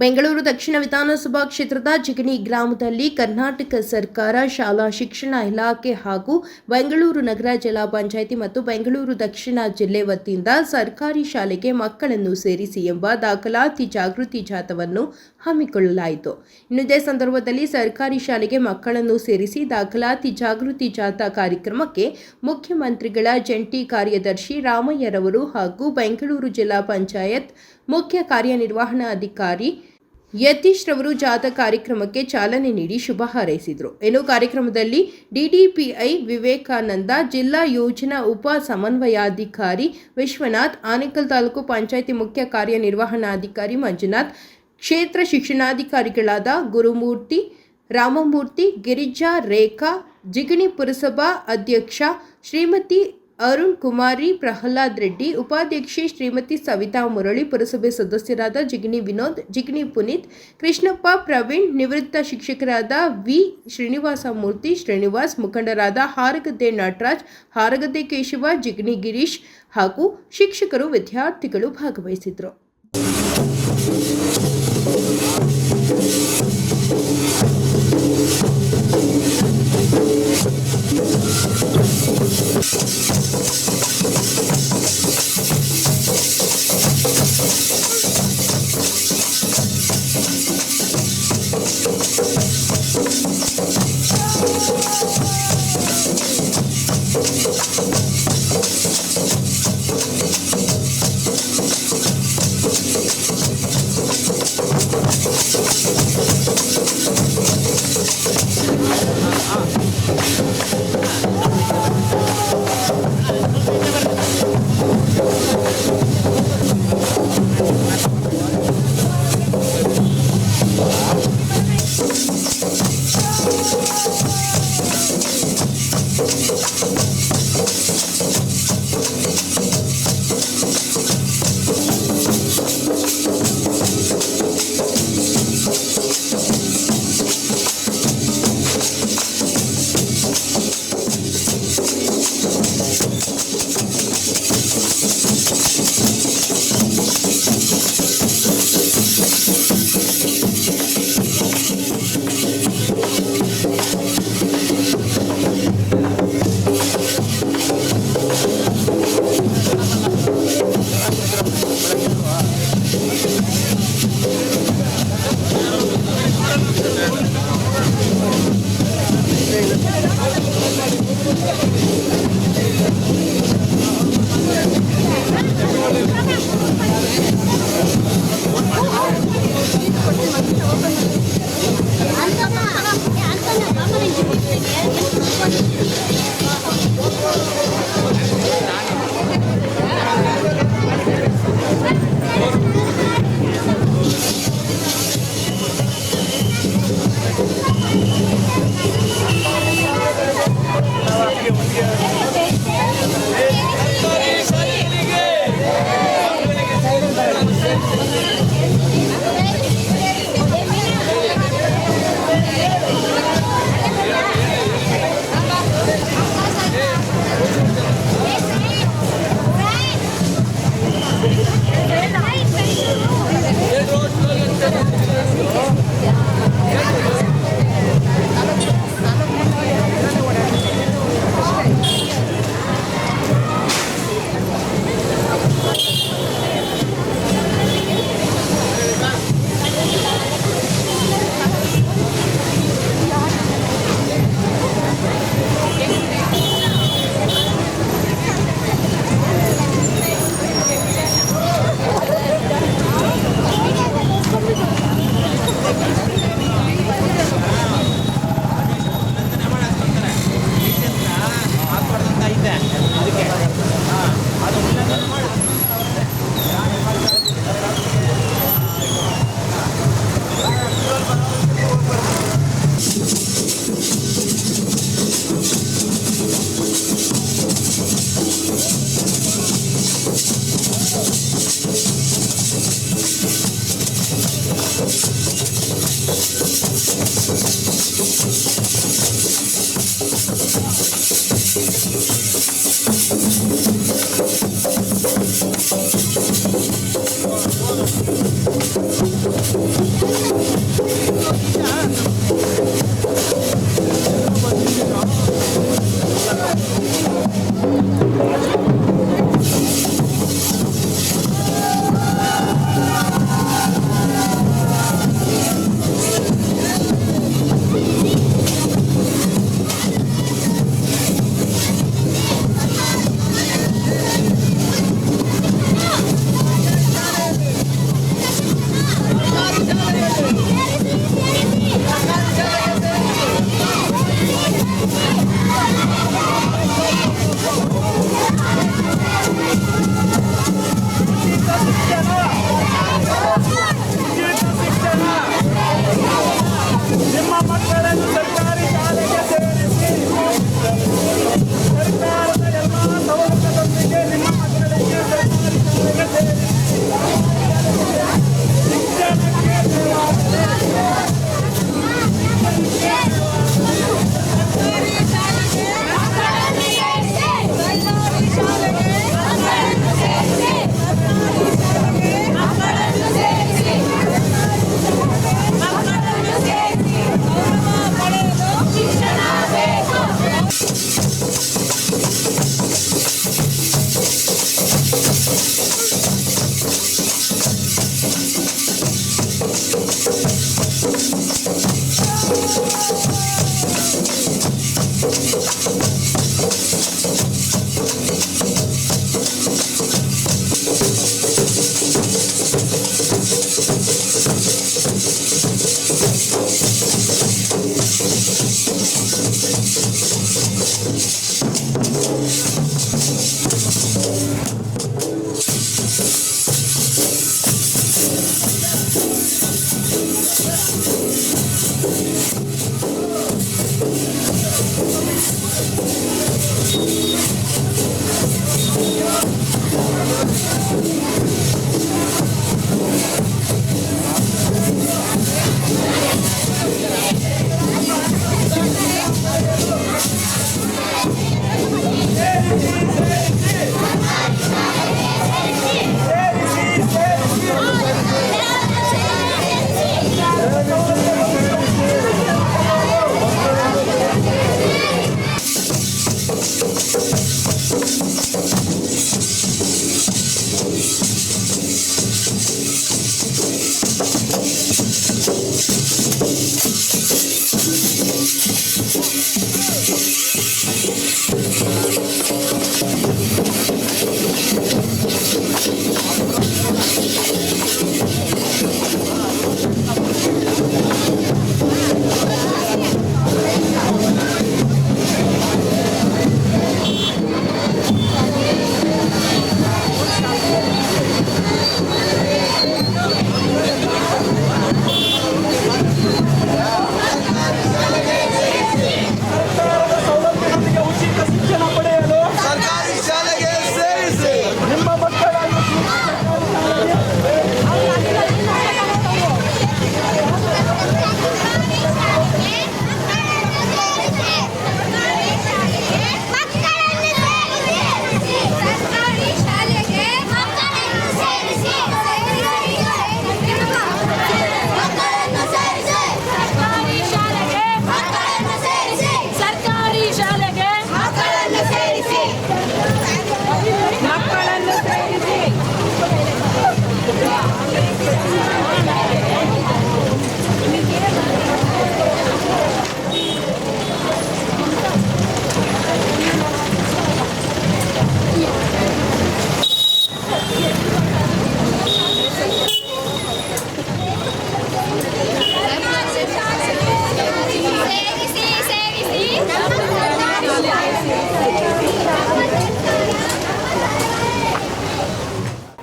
ಬೆಂಗಳೂರು ದಕ್ಷಿಣ ವಿಧಾನಸಭಾ ಕ್ಷೇತ್ರದ ಜಿಗಣಿ ಗ್ರಾಮದಲ್ಲಿ ಕರ್ನಾಟಕ ಸರ್ಕಾರ ಶಾಲಾ ಶಿಕ್ಷಣ ಇಲಾಖೆ ಹಾಗೂ ಬೆಂಗಳೂರು ನಗರ ಜಿಲ್ಲಾ ಪಂಚಾಯಿತಿ ಮತ್ತು ಬೆಂಗಳೂರು ದಕ್ಷಿಣ ಜಿಲ್ಲೆ ವತಿಯಿಂದ ಸರ್ಕಾರಿ ಶಾಲೆಗೆ ಮಕ್ಕಳನ್ನು ಸೇರಿಸಿ ಎಂಬ ದಾಖಲಾತಿ ಜಾಗೃತಿ ಜಾಥಾವನ್ನು ಹಮ್ಮಿಕೊಳ್ಳಲಾಯಿತು. ಇದೇ ಸಂದರ್ಭದಲ್ಲಿ ಸರ್ಕಾರಿ ಶಾಲೆಗೆ ಮಕ್ಕಳನ್ನು ಸೇರಿಸಿ ದಾಖಲಾತಿ ಜಾಗೃತಿ ಜಾಥಾ ಕಾರ್ಯಕ್ರಮಕ್ಕೆ ಮುಖ್ಯಮಂತ್ರಿಗಳ ಜಂಟಿ ಕಾರ್ಯದರ್ಶಿ ರಾಮಯ್ಯರವರು ಹಾಗೂ ಬೆಂಗಳೂರು ಜಿಲ್ಲಾ ಪಂಚಾಯತ್ ಮುಖ್ಯ ಕಾರ್ಯನಿರ್ವಹಣಾಧಿಕಾರಿ ಯತೀಶ್ ರವರು ಜಾಥಾ ಕಾರ್ಯಕ್ರಮಕ್ಕೆ ಚಾಲನೆ ನೀಡಿ ಶುಭ ಹಾರೈಸಿದರು. ಇನ್ನು ಕಾರ್ಯಕ್ರಮದಲ್ಲಿ ಡಿಡಿಪಿಐ ವಿವೇಕಾನಂದ, ಜಿಲ್ಲಾ ಯೋಜನಾ ಉಪ ಸಮನ್ವಯಾಧಿಕಾರಿ ವಿಶ್ವನಾಥ್, ಆನೇಕಲ್ ತಾಲೂಕು ಪಂಚಾಯಿತಿ ಮುಖ್ಯ ಕಾರ್ಯನಿರ್ವಹಣಾಧಿಕಾರಿ ಮಂಜುನಾಥ್, ಕ್ಷೇತ್ರ ಶಿಕ್ಷಣಾಧಿಕಾರಿಗಳಾದ ಗುರುಮೂರ್ತಿ, ರಾಮಮೂರ್ತಿ, ಗಿರಿಜಾ, ರೇಖಾ, ಜಿಗಣಿ ಪುರಸಭಾ ಅಧ್ಯಕ್ಷ ಶ್ರೀಮತಿ ಅರುಣ್ ಕುಮಾರಿ, ಪ್ರಹ್ಲಾದ್ ರೆಡ್ಡಿ, ಉಪಾಧ್ಯಕ್ಷೆ ಶ್ರೀಮತಿ ಸವಿತಾ ಮುರಳಿ, ಪುರಸಭೆ ಸದಸ್ಯರಾದ ಜಿಗಣಿ ವಿನೋದ್, ಜಿಗಣಿ ಪುನೀತ್, ಕೃಷ್ಣಪ್ಪ, ಪ್ರವೀಣ್, ನಿವೃತ್ತ ಶಿಕ್ಷಕರಾದ ವಿ ಶ್ರೀನಿವಾಸಮೂರ್ತಿ, ಶ್ರೀನಿವಾಸ್, ಮುಖಂಡರಾದ ಹಾರಗದ್ದೆ ನಟರಾಜ್, ಹಾರಗದ್ದೆ ಕೇಶವ, ಜಿಗಣಿ ಗಿರೀಶ್ ಹಾಗೂ ಶಿಕ್ಷಕರು, ವಿದ್ಯಾರ್ಥಿಗಳು ಭಾಗವಹಿಸಿದರು.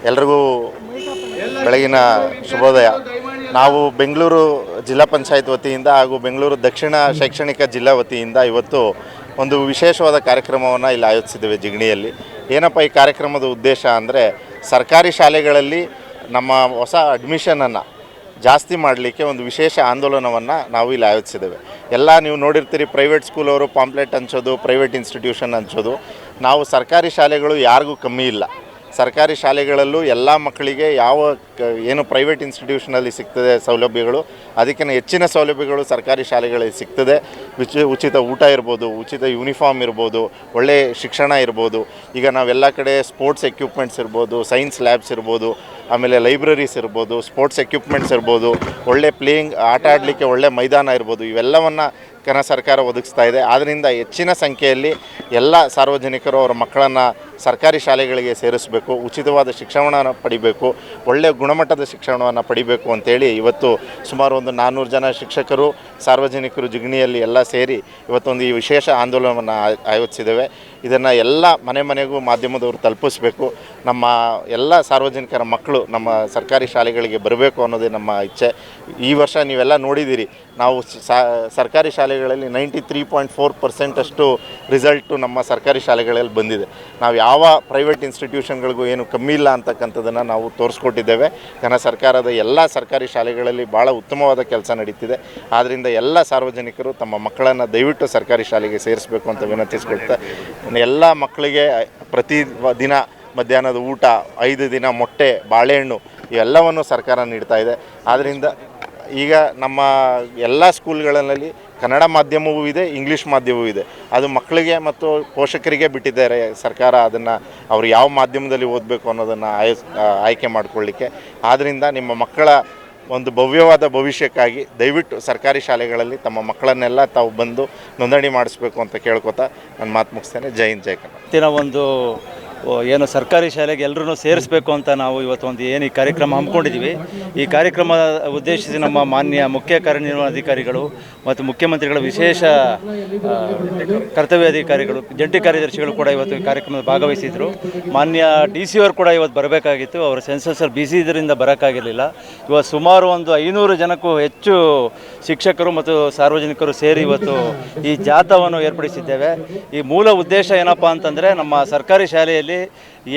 ಎಲ್ರಿಗೂ ಬೆಳಗಿನ ಶುಭೋದಯ. ನಾವು ಬೆಂಗಳೂರು ಜಿಲ್ಲಾ ಪಂಚಾಯತ್ ವತಿಯಿಂದ ಹಾಗೂ ಬೆಂಗಳೂರು ದಕ್ಷಿಣ ಶೈಕ್ಷಣಿಕ ಜಿಲ್ಲಾ ವತಿಯಿಂದ ಇವತ್ತು ಒಂದು ವಿಶೇಷವಾದ ಕಾರ್ಯಕ್ರಮವನ್ನು ಇಲ್ಲಿ ಆಯೋಜಿಸಿದ್ದೇವೆ ಜಿಗಣಿಯಲ್ಲಿ. ಏನಪ್ಪ ಈ ಕಾರ್ಯಕ್ರಮದ ಉದ್ದೇಶ ಅಂದರೆ, ಸರ್ಕಾರಿ ಶಾಲೆಗಳಲ್ಲಿ ನಮ್ಮ ಹೊಸ ಅಡ್ಮಿಷನನ್ನು ಜಾಸ್ತಿ ಮಾಡಲಿಕ್ಕೆ ಒಂದು ವಿಶೇಷ ಆಂದೋಲನವನ್ನು ನಾವು ಇಲ್ಲಿ ಆಯೋಜಿಸಿದ್ದೇವೆ. ಎಲ್ಲ ನೀವು ನೋಡಿರ್ತೀರಿ, ಪ್ರೈವೇಟ್ ಸ್ಕೂಲವರು ಪಾಂಪ್ಲೆಟ್ ಹಂಚೋದು, ಪ್ರೈವೇಟ್ ಇನ್ಸ್ಟಿಟ್ಯೂಷನ್ ಹಂಚೋದು. ನಾವು ಸರ್ಕಾರಿ ಶಾಲೆಗಳು ಯಾರಿಗೂ ಕಮ್ಮಿ ಇಲ್ಲ. ಸರ್ಕಾರಿ ಶಾಲೆಗಳಲ್ಲೂ ಎಲ್ಲ ಮಕ್ಕಳಿಗೆ ಏನು ಪ್ರೈವೇಟ್ ಇನ್ಸ್ಟಿಟ್ಯೂಷನಲ್ಲಿ ಸಿಗ್ತದೆ ಸೌಲಭ್ಯಗಳು, ಅದಕ್ಕಿಂತ ಹೆಚ್ಚಿನ ಸೌಲಭ್ಯಗಳು ಸರ್ಕಾರಿ ಶಾಲೆಗಳಲ್ಲಿ ಸಿಗ್ತದೆ. ಉಚಿತ ಊಟ ಇರ್ಬೋದು, ಉಚಿತ ಯೂನಿಫಾರ್ಮ್ ಇರ್ಬೋದು, ಒಳ್ಳೆಯ ಶಿಕ್ಷಣ ಇರ್ಬೋದು. ಈಗ ನಾವೆಲ್ಲ ಕಡೆ ಸ್ಪೋರ್ಟ್ಸ್ ಎಕ್ವಿಪ್ಮೆಂಟ್ಸ್ ಇರ್ಬೋದು, ಸೈನ್ಸ್ ಲ್ಯಾಬ್ಸ್ ಇರ್ಬೋದು, ಆಮೇಲೆ ಲೈಬ್ರರೀಸ್ ಇರ್ಬೋದು, ಸ್ಪೋರ್ಟ್ಸ್ ಎಕ್ವಿಪ್ಮೆಂಟ್ಸ್ ಇರ್ಬೋದು, ಒಳ್ಳೆ ಆಟ ಆಡಲಿಕ್ಕೆ ಒಳ್ಳೆ ಮೈದಾನ ಇರ್ಬೋದು. ಇವೆಲ್ಲವನ್ನು ಸರ್ಕಾರ ಒದಗಿಸ್ತಾ ಇದೆ. ಆದ್ದರಿಂದ ಹೆಚ್ಚಿನ ಸಂಖ್ಯೆಯಲ್ಲಿ ಎಲ್ಲ ಸಾರ್ವಜನಿಕರು ಅವರ ಮಕ್ಕಳನ್ನು ಸರ್ಕಾರಿ ಶಾಲೆಗಳಿಗೆ ಸೇರಿಸಬೇಕು, ಉಚಿತವಾದ ಶಿಕ್ಷಣವನ್ನು ಪಡಿಬೇಕು, ಒಳ್ಳೆಯ ಗುಣಮಟ್ಟದ ಶಿಕ್ಷಣವನ್ನು ಪಡಿಬೇಕು ಅಂತೇಳಿ ಇವತ್ತು ಸುಮಾರು ಒಂದು 400 ಜನ ಶಿಕ್ಷಕರು, ಸಾರ್ವಜನಿಕರು ಜಿಗಣಿಯಲ್ಲಿ ಎಲ್ಲ ಸೇರಿ ಇವತ್ತೊಂದು ಈ ವಿಶೇಷ ಆಂದೋಲನವನ್ನು ಆಯೋಜಿಸಿದ್ದೇವೆ. ಇದನ್ನು ಎಲ್ಲ ಮನೆಗೂ ಮಾಧ್ಯಮದವರು ತಲುಪಿಸಬೇಕು. ನಮ್ಮ ಎಲ್ಲ ಸಾರ್ವಜನಿಕರ ಮಕ್ಕಳು ನಮ್ಮ ಸರ್ಕಾರಿ ಶಾಲೆಗಳಿಗೆ ಬರಬೇಕು ಅನ್ನೋದೇ ನಮ್ಮ ಇಚ್ಛೆ. ಈ ವರ್ಷ ನೀವೆಲ್ಲ ನೋಡಿದ್ದೀರಿ, ನಾವು ಸರ್ಕಾರಿ ಶಾಲೆಗಳಲ್ಲಿ 93.4% ಅಷ್ಟು ರಿಸಲ್ಟು ನಮ್ಮ ಸರ್ಕಾರಿ ಶಾಲೆಗಳಲ್ಲಿ ಬಂದಿದೆ. ನಾವು ಯಾವ ಪ್ರೈವೇಟ್ ಇನ್ಸ್ಟಿಟ್ಯೂಷನ್ಗಳಿಗೂ ಏನು ಕಮ್ಮಿ ಇಲ್ಲ ಅಂತಕ್ಕಂಥದ್ದನ್ನು ನಾವು ತೋರಿಸ್ಕೊಟ್ಟಿದ್ದೇವೆ. ಸರ್ಕಾರದ ಎಲ್ಲ ಸರ್ಕಾರಿ ಶಾಲೆಗಳಲ್ಲಿ ಭಾಳ ಉತ್ತಮವಾದ ಕೆಲಸ ನಡೀತಿದೆ. ಆದ್ದರಿಂದ ಎಲ್ಲ ಸಾರ್ವಜನಿಕರು ತಮ್ಮ ಮಕ್ಕಳನ್ನು ದಯವಿಟ್ಟು ಸರ್ಕಾರಿ ಶಾಲೆಗೆ ಸೇರಿಸಬೇಕು ಅಂತ ವಿನಂತಿಸ್ಕೊಳ್ತಾ, ಎಲ್ಲ ಮಕ್ಕಳಿಗೆ ಪ್ರತಿ ದಿನ ಮಧ್ಯಾಹ್ನದ ಊಟ, 5 ದಿನ ಮೊಟ್ಟೆ, ಬಾಳೆಹಣ್ಣು ಇವೆಲ್ಲವನ್ನು ಸರ್ಕಾರ ನೀಡ್ತಾ ಇದೆ. ಆದ್ದರಿಂದ ಈಗ ನಮ್ಮ ಎಲ್ಲ ಸ್ಕೂಲ್ಗಳಲ್ಲಿ ಕನ್ನಡ ಮಾಧ್ಯಮವೂ ಇದೆ, ಇಂಗ್ಲೀಷ್ ಮಾಧ್ಯಮವೂ ಇದೆ. ಅದು ಮಕ್ಕಳಿಗೆ ಮತ್ತು ಪೋಷಕರಿಗೆ ಬಿಟ್ಟಿದ್ದಾರೆ ಸರ್ಕಾರ, ಅದನ್ನು ಅವರು ಯಾವ ಮಾಧ್ಯಮದಲ್ಲಿ ಓದಬೇಕು ಅನ್ನೋದನ್ನು ಆಯ್ಕೆ ಮಾಡಿಕೊಳ್ಳಿಕ್ಕೆ. ಆದ್ದರಿಂದ ನಿಮ್ಮ ಮಕ್ಕಳ ಒಂದು ಭವ್ಯವಾದ ಭವಿಷ್ಯಕ್ಕಾಗಿ ದಯವಿಟ್ಟು ಸರ್ಕಾರಿ ಶಾಲೆಗಳಲ್ಲಿ ತಮ್ಮ ಮಕ್ಕಳನ್ನೆಲ್ಲ ತಾವು ಬಂದು ನೋಂದಣಿ ಮಾಡಿಸ್ಬೇಕು ಅಂತ ಕೇಳ್ಕೊತಾ ನನ್ನ ಮಾತು ಮುಗಿಸ್ತೇನೆ. ಜೈ ಹಿಂದ್, ಜೈ ಕನ್ನಡ. ಇವತ್ತಿನ ಒಂದು ಏನು ಸರ್ಕಾರಿ ಶಾಲೆಗೆ ಎಲ್ಲರೂ ಸೇರಿಸಬೇಕು ಅಂತ ನಾವು ಇವತ್ತು ಒಂದು ಏನು ಈ ಕಾರ್ಯಕ್ರಮ ಹಮ್ಮಿಕೊಂಡಿದ್ದೀವಿ. ಈ ಕಾರ್ಯಕ್ರಮ ಉದ್ದೇಶಿಸಿ ನಮ್ಮ ಮಾನ್ಯ ಮುಖ್ಯ ಕಾರ್ಯನಿರ್ವಹಣಾಧಿಕಾರಿಗಳು ಮತ್ತು ಮುಖ್ಯಮಂತ್ರಿಗಳ ವಿಶೇಷ ಕರ್ತವ್ಯಾಧಿಕಾರಿಗಳು, ಜಂಟಿ ಕಾರ್ಯದರ್ಶಿಗಳು ಕೂಡ ಇವತ್ತು ಈ ಕಾರ್ಯಕ್ರಮದ ಭಾಗವಹಿಸಿದರು. ಮಾನ್ಯ DC ಅವರು ಕೂಡ ಇವತ್ತು ಬರಬೇಕಾಗಿತ್ತು, ಅವರ ಸೆನ್ಸಸ್ಸಲ್ಲಿ ಬಿಸಿ ಇದರಿಂದ ಬರೋಕ್ಕಾಗಿರಲಿಲ್ಲ. ಇವತ್ತು ಸುಮಾರು ಒಂದು 500 ಜನಕ್ಕೂ ಹೆಚ್ಚು ಶಿಕ್ಷಕರು ಮತ್ತು ಸಾರ್ವಜನಿಕರು ಸೇರಿ ಇವತ್ತು ಈ ಜಾಥಾವನ್ನು ಏರ್ಪಡಿಸಿದ್ದೇವೆ. ಈ ಮೂಲ ಉದ್ದೇಶ ಏನಪ್ಪ ಅಂತಂದರೆ, ನಮ್ಮ ಸರ್ಕಾರಿ ಶಾಲೆಯಲ್ಲಿ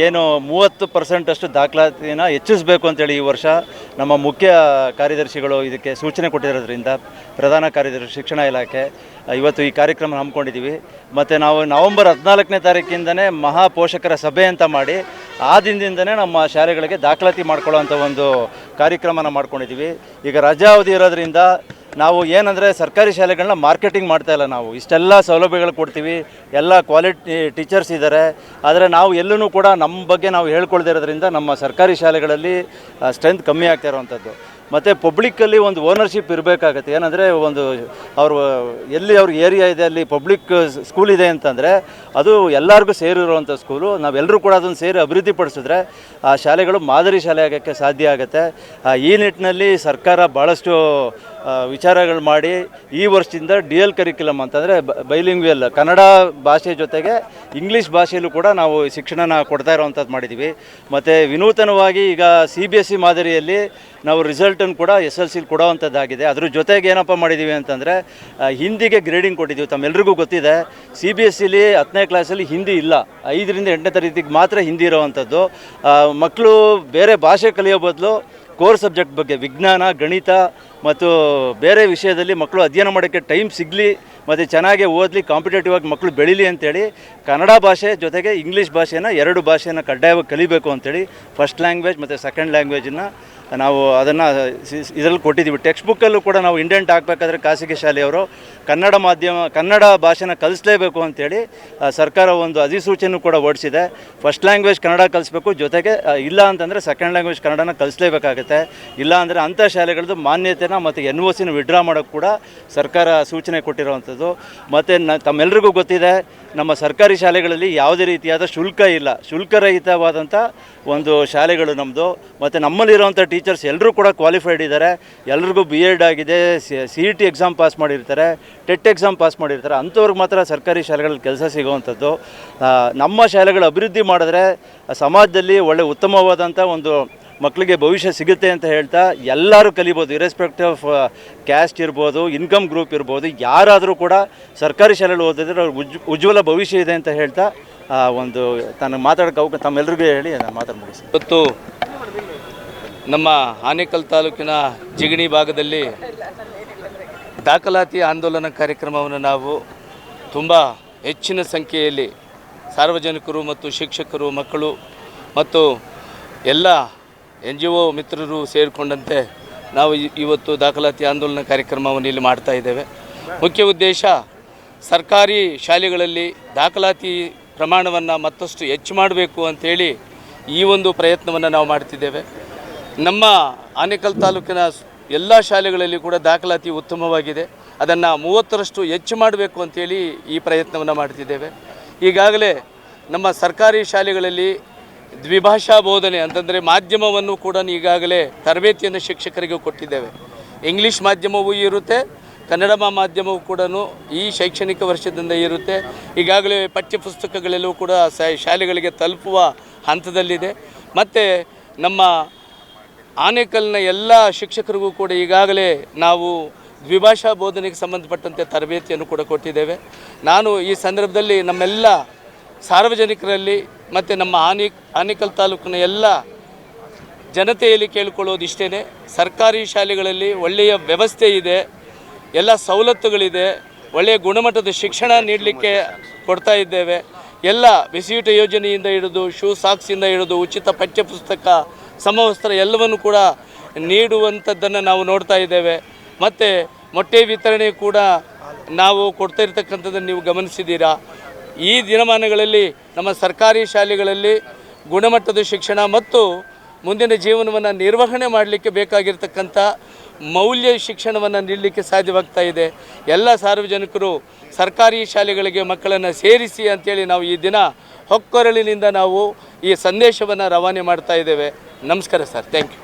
ಏನು 30% ಅಷ್ಟು ದಾಖಲಾತಿನ ಹೆಚ್ಚಿಸಬೇಕು ಅಂತೇಳಿ ಈ ವರ್ಷ ನಮ್ಮ ಮುಖ್ಯ ಕಾರ್ಯದರ್ಶಿಗಳು ಇದಕ್ಕೆ ಸೂಚನೆ ಕೊಟ್ಟಿರೋದ್ರಿಂದ ಪ್ರಧಾನ ಕಾರ್ಯದರ್ಶಿ ಶಿಕ್ಷಣ ಇಲಾಖೆ ಇವತ್ತು ಈ ಕಾರ್ಯಕ್ರಮ ಹಮ್ಮಿಕೊಂಡಿದ್ದೀವಿ. ಮತ್ತು ನಾವು ನವೆಂಬರ್ 14ನೇ ತಾರೀಕಿಂದನೇ ಮಹಾ ಪೋಷಕರ ಸಭೆ ಅಂತ ಮಾಡಿ ಆ ದಿನದಿಂದನೇ ನಮ್ಮ ಶಾಲೆಗಳಿಗೆ ದಾಖಲಾತಿ ಮಾಡ್ಕೊಳ್ಳೋವಂಥ ಒಂದು ಕಾರ್ಯಕ್ರಮನ ಮಾಡ್ಕೊಂಡಿದ್ದೀವಿ. ಈಗ ರಜಾ ಅವಧಿ ಇರೋದ್ರಿಂದ ನಾವು ಏನಂದರೆ ಸರ್ಕಾರಿ ಶಾಲೆಗಳನ್ನ ಮಾರ್ಕೆಟಿಂಗ್ ಮಾಡ್ತಾಯಿಲ್ಲ. ನಾವು ಇಷ್ಟೆಲ್ಲ ಸೌಲಭ್ಯಗಳು ಕೊಡ್ತೀವಿ, ಎಲ್ಲ ಕ್ವಾಲಿಟಿ ಟೀಚರ್ಸ್ ಇದ್ದಾರೆ, ಆದರೆ ನಾವು ಎಲ್ಲೂ ಕೂಡ ನಮ್ಮ ಬಗ್ಗೆ ನಾವು ಹೇಳ್ಕೊಳ್ದೇ ಇರೋದ್ರಿಂದ ನಮ್ಮ ಸರ್ಕಾರಿ ಶಾಲೆಗಳಲ್ಲಿ ಸ್ಟ್ರೆಂತ್ ಕಮ್ಮಿ ಆಗ್ತಾ ಇರೋವಂಥದ್ದು. ಮತ್ತು ಪಬ್ಲಿಕ್ಕಲ್ಲಿ ಒಂದು ಓನರ್ಶಿಪ್ ಇರಬೇಕಾಗತ್ತೆ. ಏನಂದರೆ ಒಂದು ಅವರು ಎಲ್ಲಿ ಅವ್ರಿಗೆ ಏರಿಯಾ ಇದೆ ಅಲ್ಲಿ ಪಬ್ಲಿಕ್ ಸ್ಕೂಲ್ ಇದೆ ಅಂತಂದರೆ ಅದು ಎಲ್ಲರಿಗೂ ಸೇರಿರುವಂಥ ಸ್ಕೂಲು. ನಾವೆಲ್ಲರೂ ಕೂಡ ಅದನ್ನು ಸೇರಿ ಅಭಿವೃದ್ಧಿಪಡಿಸಿದ್ರೆ ಆ ಶಾಲೆಗಳು ಮಾದರಿ ಶಾಲೆ ಆಗೋಕ್ಕೆ ಸಾಧ್ಯ ಆಗುತ್ತೆ. ಈ ನಿಟ್ಟಿನಲ್ಲಿ ಸರ್ಕಾರ ಭಾಳಷ್ಟು ವಿಚಾರಗಳು ಮಾಡಿ ಈ ವರ್ಷದಿಂದ DL ಕರಿಕ್ಯುಲಮ್ ಅಂತಂದರೆ ಬೈಲಿಂಗ್ವಲ್ ಕನ್ನಡ ಭಾಷೆ ಜೊತೆಗೆ ಇಂಗ್ಲೀಷ್ ಭಾಷೆಯಲ್ಲೂ ಕೂಡ ನಾವು ಶಿಕ್ಷಣನ ಕೊಡ್ತಾ ಇರೋವಂಥದ್ದು ಮಾಡಿದ್ದೀವಿ. ಮತ್ತು ವಿನೂತನವಾಗಿ ಈಗ CBSE ಮಾದರಿಯಲ್ಲಿ ನಾವು ರಿಸಲ್ಟನ್ನು ಕೂಡ SLC ಕೊಡೋವಂಥದ್ದಾಗಿದೆ. ಅದ್ರ ಜೊತೆಗೆ ಏನಪ್ಪ ಮಾಡಿದ್ದೀವಿ ಅಂತಂದರೆ ಹಿಂದಿಗೆ ಗ್ರೇಡಿಂಗ್ ಕೊಟ್ಟಿದ್ದೀವಿ. ತಮ್ಮೆಲ್ರಿಗೂ ಗೊತ್ತಿದೆ, CBSEಲಿ 10ನೇ ಕ್ಲಾಸಲ್ಲಿ ಹಿಂದಿ ಇಲ್ಲ, 5ರಿಂದ 8ನೇ ತರಗತಿಗೆ ಮಾತ್ರ ಹಿಂದಿ ಇರೋವಂಥದ್ದು. ಮಕ್ಕಳು ಬೇರೆ ಭಾಷೆ ಕಲಿಯೋ ಬದಲು ಕೋರ್ ಸಬ್ಜೆಕ್ಟ್ ಬಗ್ಗೆ ವಿಜ್ಞಾನ, ಗಣಿತ ಮತ್ತು ಬೇರೆ ವಿಷಯದಲ್ಲಿ ಮಕ್ಕಳು ಅಧ್ಯಯನ ಮಾಡೋಕ್ಕೆ ಟೈಮ್ ಸಿಗಲಿ ಮತ್ತು ಚೆನ್ನಾಗಿ ಓದಲಿ, ಕಾಂಪಿಟೇಟಿವ್ ಆಗಿ ಮಕ್ಕಳು ಬೆಳೀಲಿ ಅಂತೇಳಿ ಕನ್ನಡ ಭಾಷೆ ಜೊತೆಗೆ ಇಂಗ್ಲೀಷ್ ಭಾಷೆನ 2 ಭಾಷೆಯನ್ನು ಕಡ್ಡಾಯವಾಗಿ ಕಲಿಬೇಕು ಅಂತೇಳಿ ಫಸ್ಟ್ ಲ್ಯಾಂಗ್ವೇಜ್ ಮತ್ತು ಸೆಕೆಂಡ್ ಲ್ಯಾಂಗ್ವೇಜನ್ನು ನಾವು ಅದನ್ನು ಇದರಲ್ಲಿ ಕೊಟ್ಟಿದ್ದೀವಿ. ಟೆಕ್ಸ್ಟ್ ಬುಕ್ಕಲ್ಲೂ ಕೂಡ ನಾವು ಇಂಡೆಂಟ್ ಹಾಕಬೇಕಾದ್ರೆ ಖಾಸಗಿ ಶಾಲೆಯವರು ಕನ್ನಡ ಭಾಷೆನ ಕಲಿಸಲೇಬೇಕು ಅಂತೇಳಿ ಸರ್ಕಾರ ಒಂದು ಅಧಿಸೂಚನೆ ಕೂಡ ಹೊರಡಿಸಿದೆ. ಫಸ್ಟ್ ಲ್ಯಾಂಗ್ವೇಜ್ ಕನ್ನಡ ಕಲಿಸ್ಬೇಕು, ಜೊತೆಗೆ ಇಲ್ಲ ಅಂತಂದರೆ ಸೆಕೆಂಡ್ ಲ್ಯಾಂಗ್ವೇಜ್ ಕನ್ನಡನ ಕಲಿಸಲೇಬೇಕಾಗುತ್ತೆ. ಇಲ್ಲ ಅಂದರೆ ಅಂಥ ಶಾಲೆಗಳದ್ದು ಮಾನ್ಯತೆನ ಮತ್ತು NOCನ ವಿಡ್ರಾ ಮಾಡೋಕ್ಕೆ ಕೂಡ ಸರ್ಕಾರ ಸೂಚನೆ ಕೊಟ್ಟಿರುವಂಥದ್ದು. ಮತ್ತು ತಮ್ಮೆಲ್ಲರಿಗೂ ಗೊತ್ತಿದೆ, ನಮ್ಮ ಸರ್ಕಾರಿ ಶಾಲೆಗಳಲ್ಲಿ ಯಾವುದೇ ರೀತಿಯಾದ ಶುಲ್ಕ ಇಲ್ಲ, ಶುಲ್ಕರಹಿತವಾದಂಥ ಒಂದು ಶಾಲೆಗಳು ನಮ್ಮದು. ಮತ್ತು ನಮ್ಮಲ್ಲಿರುವಂಥ ಟೀಚರ್ಸ್ ಎಲ್ಲರೂ ಕೂಡ ಕ್ವಾಲಿಫೈಡ್ ಇದ್ದಾರೆ, ಎಲ್ರಿಗೂ BEd ಆಗಿದೆ, CET ಎಕ್ಸಾಮ್ ಪಾಸ್ ಮಾಡಿರ್ತಾರೆ, TET ಎಕ್ಸಾಮ್ ಪಾಸ್ ಮಾಡಿರ್ತಾರೆ. ಅಂಥವ್ರಿಗೆ ಮಾತ್ರ ಸರ್ಕಾರಿ ಶಾಲೆಗಳಲ್ಲಿ ಕೆಲಸ ಸಿಗುವಂಥದ್ದು. ನಮ್ಮ ಶಾಲೆಗಳು ಅಭಿವೃದ್ಧಿ ಮಾಡಿದ್ರೆ ಸಮಾಜದಲ್ಲಿ ಒಳ್ಳೆ ಉತ್ತಮವಾದಂಥ ಒಂದು ಮಕ್ಕಳಿಗೆ ಭವಿಷ್ಯ ಸಿಗುತ್ತೆ ಅಂತ ಹೇಳ್ತಾ ಎಲ್ಲರೂ ಕಲಿಬೋದು, ಇರೆಸ್ಪೆಕ್ಟಿವ್ ಆಫ್ ಕ್ಯಾಸ್ಟ್ ಇರ್ಬೋದು, ಇನ್ಕಮ್ ಗ್ರೂಪ್ ಇರ್ಬೋದು, ಯಾರಾದರೂ ಕೂಡ ಸರ್ಕಾರಿ ಶಾಲೆಯಲ್ಲಿ ಓದಿದ್ರೆ ಅವ್ರಿಗೆ ಉಜ್ವಲ ಭವಿಷ್ಯ ಇದೆ ಅಂತ ಹೇಳ್ತಾ ಒಂದು ಮಾತಾಡೋಕೆ ತಮ್ಮೆಲ್ಲರಿಗೂ ಹೇಳಿ ನಾನು ಮಾತಾಡಿ ಮುಗಿಸಿ. ಇವತ್ತು ನಮ್ಮ ಆನೇಕಲ್ ತಾಲೂಕಿನ ಜಿಗಣಿ ಭಾಗದಲ್ಲಿ ದಾಖಲಾತಿ ಆಂದೋಲನ ಕಾರ್ಯಕ್ರಮವನ್ನು ನಾವು ತುಂಬ ಹೆಚ್ಚಿನ ಸಂಖ್ಯೆಯಲ್ಲಿ ಸಾರ್ವಜನಿಕರು ಮತ್ತು ಶಿಕ್ಷಕರು, ಮಕ್ಕಳು ಮತ್ತು ಎಲ್ಲ NGO ಮಿತ್ರರು ಸೇರಿಕೊಂಡಂತೆ ನಾವು ಇವತ್ತು ದಾಖಲಾತಿ ಆಂದೋಲನ ಕಾರ್ಯಕ್ರಮವನ್ನು ಇಲ್ಲಿ ಮಾಡ್ತಾ ಇದ್ದೇವೆ. ಮುಖ್ಯ ಉದ್ದೇಶ ಸರ್ಕಾರಿ ಶಾಲೆಗಳಲ್ಲಿ ದಾಖಲಾತಿ ಪ್ರಮಾಣವನ್ನು ಮತ್ತಷ್ಟು ಹೆಚ್ಚು ಮಾಡಬೇಕು ಅಂಥೇಳಿ ಈ ಒಂದು ಪ್ರಯತ್ನವನ್ನು ನಾವು ಮಾಡ್ತಿದ್ದೇವೆ. ನಮ್ಮ ಆನೇಕಲ್ ತಾಲೂಕಿನ ಎಲ್ಲ ಶಾಲೆಗಳಲ್ಲಿ ಕೂಡ ದಾಖಲಾತಿ ಉತ್ತಮವಾಗಿದೆ, ಅದನ್ನು 30ರಷ್ಟು ಹೆಚ್ಚು ಮಾಡಬೇಕು ಅಂಥೇಳಿ ಈ ಪ್ರಯತ್ನವನ್ನು ಮಾಡ್ತಿದ್ದೇವೆ. ಈಗಾಗಲೇ ನಮ್ಮ ಸರ್ಕಾರಿ ಶಾಲೆಗಳಲ್ಲಿ ದ್ವಿಭಾಷಾ ಬೋಧನೆ ಅಂತಂದರೆ ಮಾಧ್ಯಮವನ್ನು ಕೂಡ ಈಗಾಗಲೇ ತರಬೇತಿಯನ್ನು ಶಿಕ್ಷಕರಿಗೆ ಕೊಟ್ಟಿದ್ದೇವೆ. ಇಂಗ್ಲೀಷ್ ಮಾಧ್ಯಮವೂ ಇರುತ್ತೆ, ಕನ್ನಡ ಮಾಧ್ಯಮವೂ ಕೂಡ ಈ ಶೈಕ್ಷಣಿಕ ವರ್ಷದಿಂದ ಇರುತ್ತೆ. ಈಗಾಗಲೇ ಪಠ್ಯಪುಸ್ತಕಗಳೆಲ್ಲವೂ ಕೂಡ ಶಾಲೆಗಳಿಗೆ ತಲುಪುವ ಹಂತದಲ್ಲಿದೆ. ಮತ್ತು ನಮ್ಮ ಆನೇಕಲ್ನ ಎಲ್ಲ ಶಿಕ್ಷಕರಿಗೂ ಕೂಡ ಈಗಾಗಲೇ ನಾವು ದ್ವಿಭಾಷಾ ಬೋಧನೆಗೆ ಸಂಬಂಧಪಟ್ಟಂತೆ ತರಬೇತಿಯನ್ನು ಕೂಡ ಕೊಟ್ಟಿದ್ದೇವೆ. ನಾನು ಈ ಸಂದರ್ಭದಲ್ಲಿ ನಮ್ಮೆಲ್ಲ ಸಾರ್ವಜನಿಕರಲ್ಲಿ ಮತ್ತು ನಮ್ಮ ಆನೇಕಲ್ ತಾಲೂಕಿನ ಎಲ್ಲ ಜನತೆಯಲ್ಲಿ ಕೇಳಿಕೊಳ್ಳೋದು ಇಷ್ಟೇ, ಸರ್ಕಾರಿ ಶಾಲೆಗಳಲ್ಲಿ ಒಳ್ಳೆಯ ವ್ಯವಸ್ಥೆ ಇದೆ, ಎಲ್ಲ ಸವಲತ್ತುಗಳಿದೆ, ಒಳ್ಳೆಯ ಗುಣಮಟ್ಟದ ಶಿಕ್ಷಣ ನೀಡಲಿಕ್ಕೆ ಕೊಡ್ತಾ ಇದ್ದೇವೆ. ಎಲ್ಲ ಬಿಸಿಯೂಟ ಯೋಜನೆಯಿಂದ ಹಿಡಿದು ಶೂ ಸಾಕ್ಸಿಂದ ಹಿಡಿದು ಉಚಿತ ಪಠ್ಯಪುಸ್ತಕ, ಸಮವಸ್ತ್ರ ಎಲ್ಲವನ್ನು ಕೂಡ ನೀಡುವಂಥದ್ದನ್ನು ನಾವು ನೋಡ್ತಾ ಇದ್ದೇವೆ. ಮತ್ತು ಮೊಟ್ಟೆ ವಿತರಣೆ ಕೂಡ ನಾವು ಕೊಡ್ತಾ ಇರ್ತಕ್ಕಂಥದ್ದನ್ನು ನೀವು ಗಮನಿಸಿದ್ದೀರಾ. ಈ ದಿನಮಾನಗಳಲ್ಲಿ ನಮ್ಮ ಸರ್ಕಾರಿ ಶಾಲೆಗಳಲ್ಲಿ ಗುಣಮಟ್ಟದ ಶಿಕ್ಷಣ ಮತ್ತು ಮುಂದಿನ ಜೀವನವನ್ನು ನಿರ್ವಹಣೆ ಮಾಡಲಿಕ್ಕೆ ಬೇಕಾಗಿರ್ತಕ್ಕಂಥ ಮೌಲ್ಯ ಶಿಕ್ಷಣವನ್ನು ನೀಡಲಿಕ್ಕೆ ಸಾಧ್ಯವಾಗ್ತಾ ಇದೆ. ಎಲ್ಲ ಸಾರ್ವಜನಿಕರು ಸರ್ಕಾರಿ ಶಾಲೆಗಳಿಗೆ ಮಕ್ಕಳನ್ನು ಸೇರಿಸಿ ಅಂತೇಳಿ ನಾವು ಈ ದಿನ ಹೊಕ್ಕೊರಳಿನಿಂದ ನಾವು ಈ ಸಂದೇಶವನ್ನು ರವಾನೆ ಮಾಡ್ತಾ ಇದ್ದೇವೆ. ನಮಸ್ಕಾರ ಸರ್, ಥ್ಯಾಂಕ್ ಯು.